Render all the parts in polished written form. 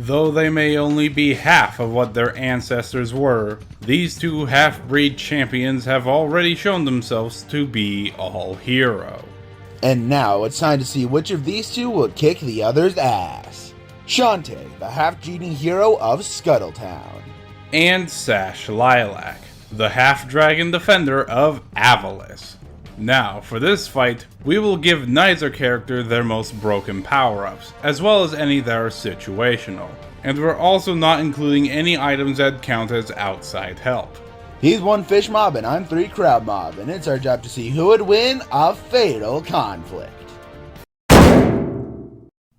Though they may only be half of what their ancestors were, these two half-breed champions have already shown themselves to be all hero. And now it's time to see which of these two will kick the other's ass. Shantae, the half-genie hero of Scuttletown. And Sash Lilac, the half-dragon defender of Avalis. Now, for this fight, we will give neither character their most broken power-ups, as well as any that are situational. And we're also not including any items that count as outside help. He's 1 fish mob and I'm 3 crab mob, and it's our job to see who would win a fatal conflict.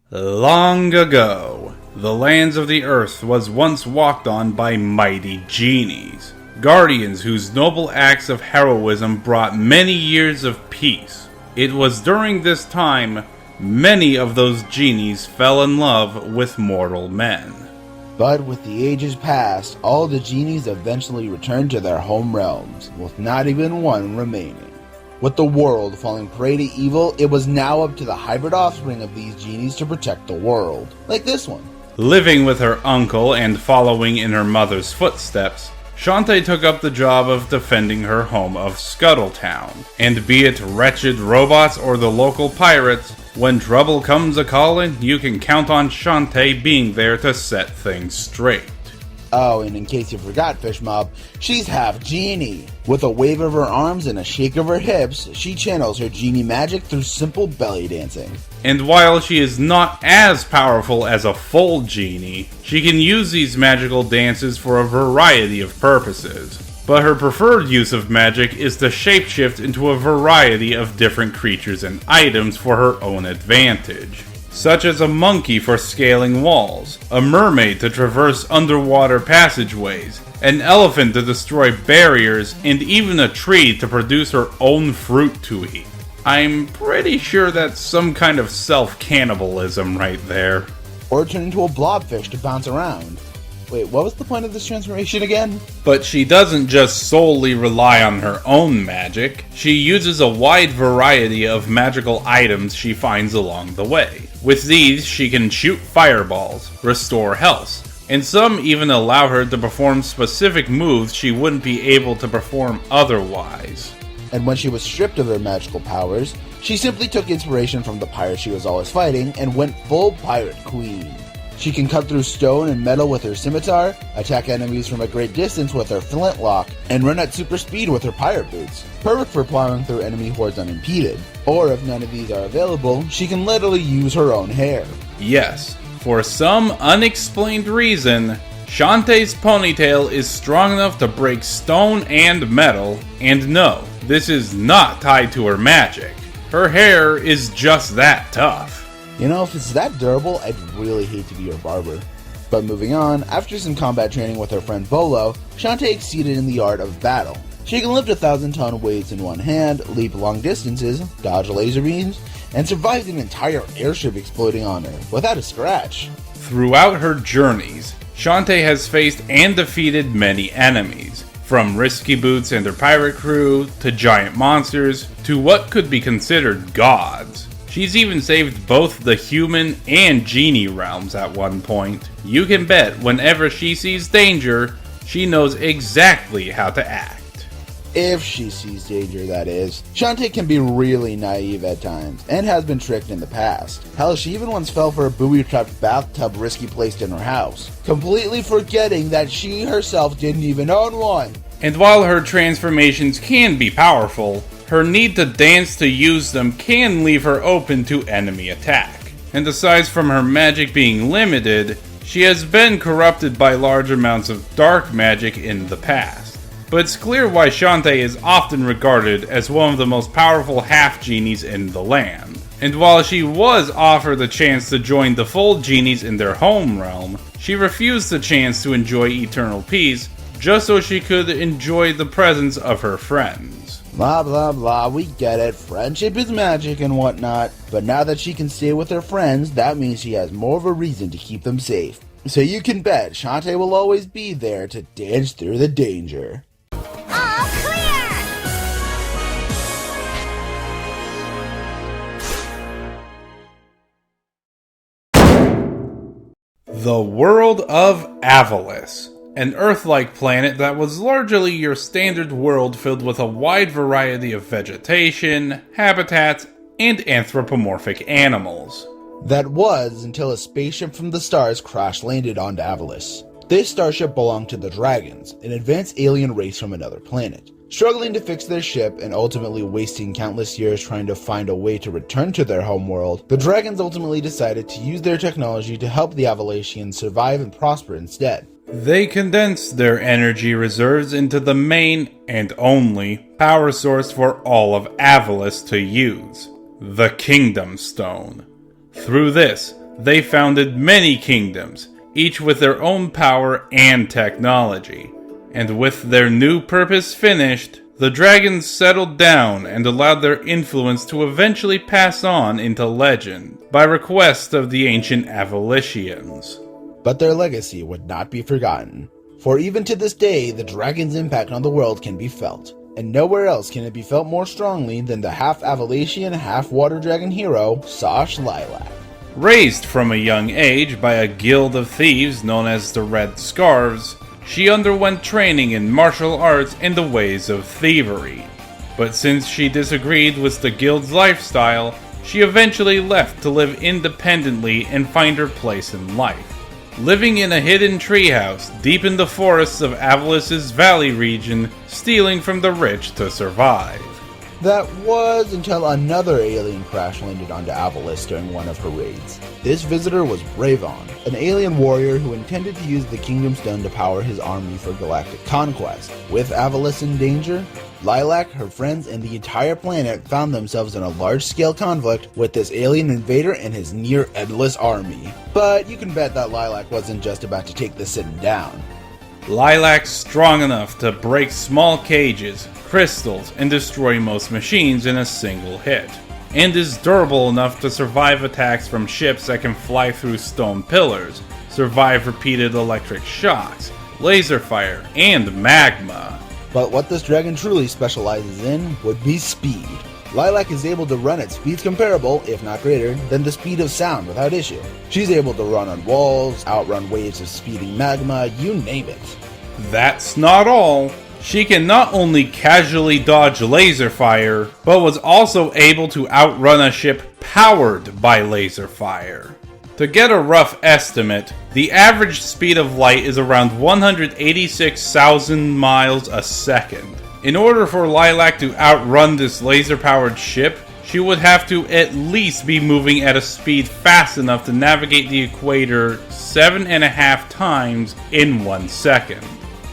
Long ago, the lands of the earth was once walked on by mighty genies. Guardians whose noble acts of heroism brought many years of peace. It was during this time, many of those genies fell in love with mortal men. But with the ages past, all the genies eventually returned to their home realms, with not even one remaining. With the world falling prey to evil, it was now up to the hybrid offspring of these genies to protect the world, like this one. Living with her uncle and following in her mother's footsteps, Shantae took up the job of defending her home of Scuttletown, and be it wretched robots or the local pirates, when trouble comes a-callin', you can count on Shantae being there to set things straight. Oh, and in case you forgot, Fish Mob, she's half genie. With a wave of her arms and a shake of her hips, she channels her genie magic through simple belly dancing. And while she is not as powerful as a full genie, she can use these magical dances for a variety of purposes. But her preferred use of magic is to shapeshift into a variety of different creatures and items for her own advantage. Such as a monkey for scaling walls, a mermaid to traverse underwater passageways, an elephant to destroy barriers, and even a tree to produce her own fruit to eat. I'm pretty sure that's some kind of self-cannibalism right there. Or turn into a blobfish to bounce around. Wait, what was the point of this transformation again? But she doesn't just solely rely on her own magic, she uses a wide variety of magical items she finds along the way. With these, she can shoot fireballs, restore health, and some even allow her to perform specific moves she wouldn't be able to perform otherwise. And when she was stripped of her magical powers, she simply took inspiration from the pirate she was always fighting and went full pirate queen. She can cut through stone and metal with her scimitar, attack enemies from a great distance with her flintlock, and run at super speed with her pirate boots. Perfect for plowing through enemy hordes unimpeded. Or if none of these are available, she can literally use her own hair. Yes, for some unexplained reason, Shantae's ponytail is strong enough to break stone and metal, and no, this is not tied to her magic. Her hair is just that tough. You know, if it's that durable, I'd really hate to be your barber. But moving on, after some combat training with her friend Bolo, Shantae exceeded in the art of battle. She can lift 1,000-ton weights in one hand, leap long distances, dodge laser beams, and survive an entire airship exploding on her, without a scratch. Throughout her journeys, Shantae has faced and defeated many enemies, from Risky Boots and her pirate crew, to giant monsters, to what could be considered gods. She's even saved both the human and genie realms at one point. You can bet whenever she sees danger, she knows exactly how to act. If she sees danger, that is. Shantae can be really naive at times, and has been tricked in the past. Hell, she even once fell for a booby-trapped bathtub Risky placed in her house, completely forgetting that she herself didn't even own one. And while her transformations can be powerful, her need to dance to use them can leave her open to enemy attack. And aside from her magic being limited, she has been corrupted by large amounts of dark magic in the past. But it's clear why Shantae is often regarded as one of the most powerful half-genies in the land. And while she was offered the chance to join the full genies in their home realm, she refused the chance to enjoy eternal peace just so she could enjoy the presence of her friends. Blah blah blah, we get it, friendship is magic and whatnot, but now that she can stay with her friends, that means she has more of a reason to keep them safe. So you can bet Shantae will always be there to dance through the danger. All clear! The world of Avalis, an Earth-like planet that was largely your standard world filled with a wide variety of vegetation, habitats, and anthropomorphic animals. That was until a spaceship from the stars crash-landed onto Avalis. This starship belonged to the Dragons, an advanced alien race from another planet. Struggling to fix their ship and ultimately wasting countless years trying to find a way to return to their homeworld, the Dragons ultimately decided to use their technology to help the Avalasians survive and prosper instead. They condensed their energy reserves into the main, and only, power source for all of Avalis to use, the Kingdom Stone. Through this, they founded many kingdoms, each with their own power and technology. And with their new purpose finished, the dragons settled down and allowed their influence to eventually pass on into legend, by request of the ancient Avalisians. But their legacy would not be forgotten, for even to this day, the dragon's impact on the world can be felt, and nowhere else can it be felt more strongly than the half-Avalasian, half-water dragon hero, Sash Lilac. Raised from a young age by a guild of thieves known as the Red Scarves, she underwent training in martial arts and the ways of thievery. But since she disagreed with the guild's lifestyle, she eventually left to live independently and find her place in life. Living in a hidden treehouse deep in the forests of Avalis's valley region, stealing from the rich to survive. That was until another alien crash landed onto Avalis during one of her raids. This visitor was Bravon, an alien warrior who intended to use the Kingdom Stone to power his army for galactic conquest. With Avalis in danger, Lilac, her friends, and the entire planet found themselves in a large-scale conflict with this alien invader and his near-endless army. But you can bet that Lilac wasn't just about to take this sitting down. Lilac's strong enough to break small cages, crystals, and destroy most machines in a single hit, and is durable enough to survive attacks from ships that can fly through stone pillars, survive repeated electric shocks, laser fire, and magma. But what this dragon truly specializes in would be speed. Lilac is able to run at speeds comparable, if not greater, than the speed of sound without issue. She's able to run on walls, outrun waves of speeding magma, you name it. That's not all. She can not only casually dodge laser fire, but was also able to outrun a ship powered by laser fire. To get a rough estimate, the average speed of light is around 186,000 miles a second. In order for Lilac to outrun this laser-powered ship, she would have to at least be moving at a speed fast enough to navigate the equator 7.5 times in 1 second.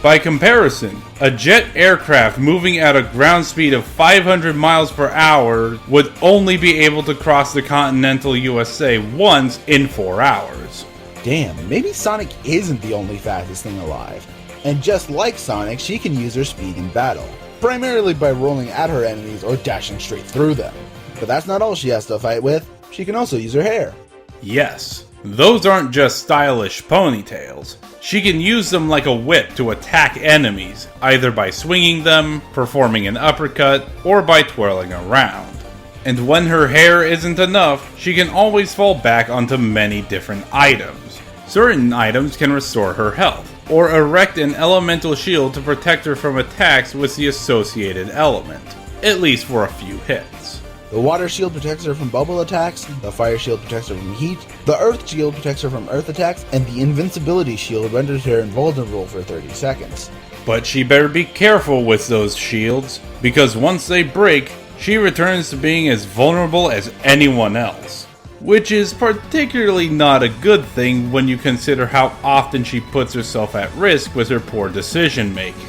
By comparison, a jet aircraft moving at a ground speed of 500 miles per hour would only be able to cross the continental USA once in 4 hours. Damn, maybe Sonic isn't the only fastest thing alive. And just like Sonic, she can use her speed in battle, primarily by rolling at her enemies or dashing straight through them. But that's not all she has to fight with, she can also use her hair. Yes, those aren't just stylish ponytails. She can use them like a whip to attack enemies, either by swinging them, performing an uppercut, or by twirling around. And when her hair isn't enough, she can always fall back onto many different items. Certain items can restore her health, or erect an elemental shield to protect her from attacks with the associated element, at least for a few hits. The water shield protects her from bubble attacks, the fire shield protects her from heat, the earth shield protects her from earth attacks, and the invincibility shield renders her invulnerable for 30 seconds. But she better be careful with those shields, because once they break, she returns to being as vulnerable as anyone else. Which is particularly not a good thing when you consider how often she puts herself at risk with her poor decision making.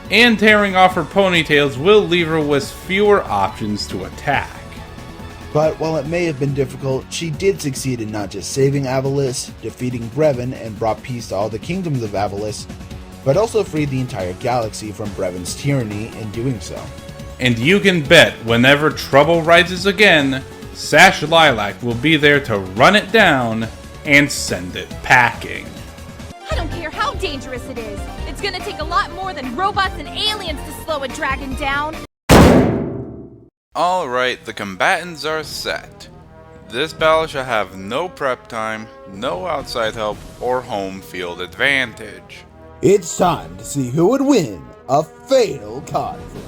And tearing off her ponytails will leave her with fewer options to attack. But while it may have been difficult, she did succeed in not just saving Avalis, defeating Brevin, and brought peace to all the kingdoms of Avalis, but also freed the entire galaxy from Brevin's tyranny in doing so. And you can bet whenever trouble rises again, Sash Lilac will be there to run it down and send it packing. I don't care how dangerous it is. It's gonna take a lot more than robots and aliens to slow a dragon down. Alright, the combatants are set. This battle shall have no prep time, no outside help, or home field advantage. It's time to see who would win a fatal conflict.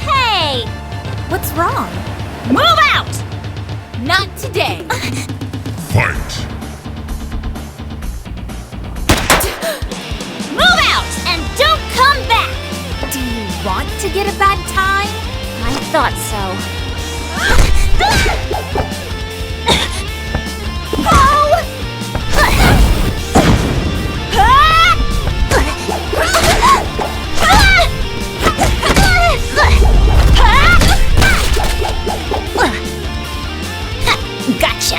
Hey! What's wrong? Move out! Not today. Fight! Move out and don't come back! Do you want to get a bad time? I thought so. Gotcha!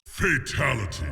Fatality.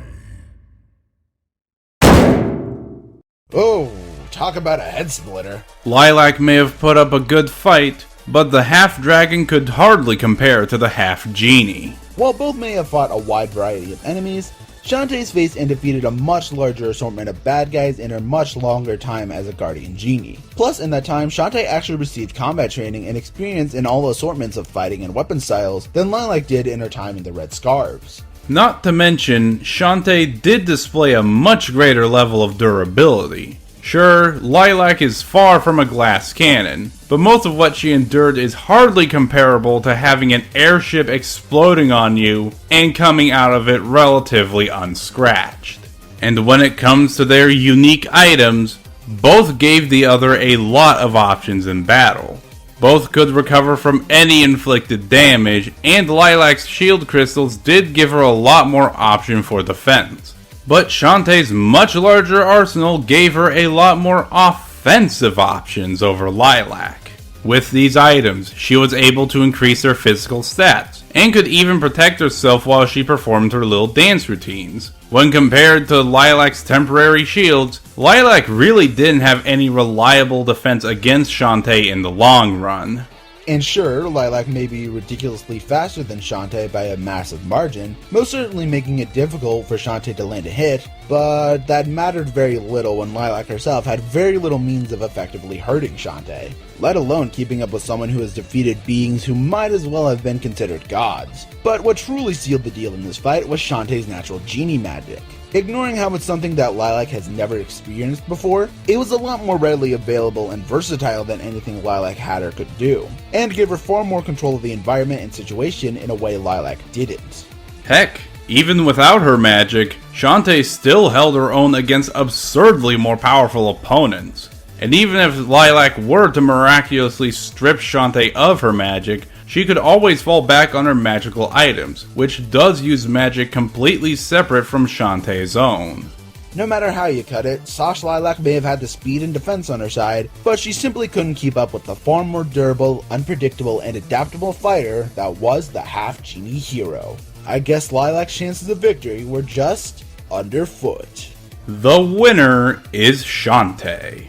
Oh, talk about a head splitter. Lilac may have put up a good fight, but the half-dragon could hardly compare to the half-genie. While both may have fought a wide variety of enemies, Shantae's faced and defeated a much larger assortment of bad guys in her much longer time as a Guardian Genie. Plus, in that time, Shantae actually received combat training and experience in all assortments of fighting and weapon styles than Lilac did in her time in the Red Scarves. Not to mention, Shantae did display a much greater level of durability. Sure, Lilac is far from a glass cannon, but most of what she endured is hardly comparable to having an airship exploding on you and coming out of it relatively unscratched. And when it comes to their unique items, both gave the other a lot of options in battle. Both could recover from any inflicted damage, and Lilac's shield crystals did give her a lot more option for defense. But Shantae's much larger arsenal gave her a lot more offensive options over Lilac. With these items, she was able to increase her physical stats, and could even protect herself while she performed her little dance routines. When compared to Lilac's temporary shields, Lilac really didn't have any reliable defense against Shantae in the long run. And sure, Lilac may be ridiculously faster than Shantae by a massive margin, most certainly making it difficult for Shantae to land a hit, but that mattered very little when Lilac herself had very little means of effectively hurting Shantae, let alone keeping up with someone who has defeated beings who might as well have been considered gods. But what truly sealed the deal in this fight was Shantae's natural genie magic. Ignoring how it's something that Lilac has never experienced before, it was a lot more readily available and versatile than anything Lilac had or could do, and gave her far more control of the environment and situation in a way Lilac didn't. Heck, even without her magic, Shantae still held her own against absurdly more powerful opponents. And even if Lilac were to miraculously strip Shantae of her magic, she could always fall back on her magical items, which does use magic completely separate from Shantae's own. No matter how you cut it, Sash Lilac may have had the speed and defense on her side, but she simply couldn't keep up with the far more durable, unpredictable, and adaptable fighter that was the half-genie hero. I guess Lilac's chances of victory were just underfoot. The winner is Shantae.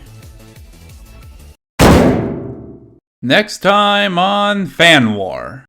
Next time on Fan War.